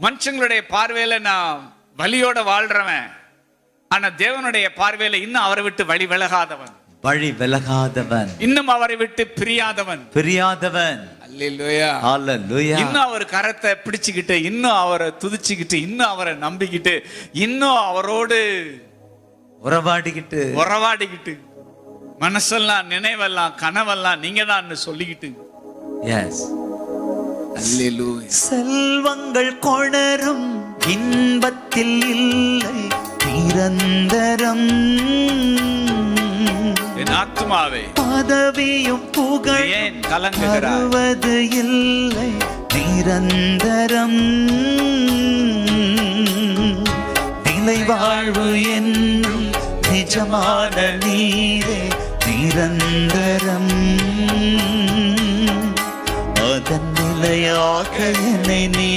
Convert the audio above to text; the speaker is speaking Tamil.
மனுஷங்களுடைய பார்வையில நான் வலியோட வாழ்றவன், ஆனா தேவனுடைய பார்வையில இன்னும் அவரை விட்டு வழி விலகாதவன், இன்னும் அவரை விட்டு பிரியாதவன். அல்லேலூயா, அல்லேலூயா. இன்னும் அவர் கரத்தை பிடிச்சுக்கிட்டு, இன்னும் அவரை துதிச்சுக்கிட்டு, இன்னும் அவரை நம்பிக்கிட்டு, இன்னும் அவரோடு உறவாடிக்கிட்டு மனசெல்லாம் நினைவெல்லாம் கனவெல்லாம் நீங்க தான் சொல்லிக்கிட்டு. எஸ், அல்லேலூயா. செல்வங்கள் கொணரும் இன்பத்தில் இல்லை நிரந்தரம், என் ஆத்துமாவே பதவியும் புகழ் ஏன் கலங்குகிறாய்? வருவது இல்லை நிரந்தரம், நிலை வாழ்வு என்னும் நிஜமான நீரே நிரந்தரம், அதன் நிலையாக என்னை நீ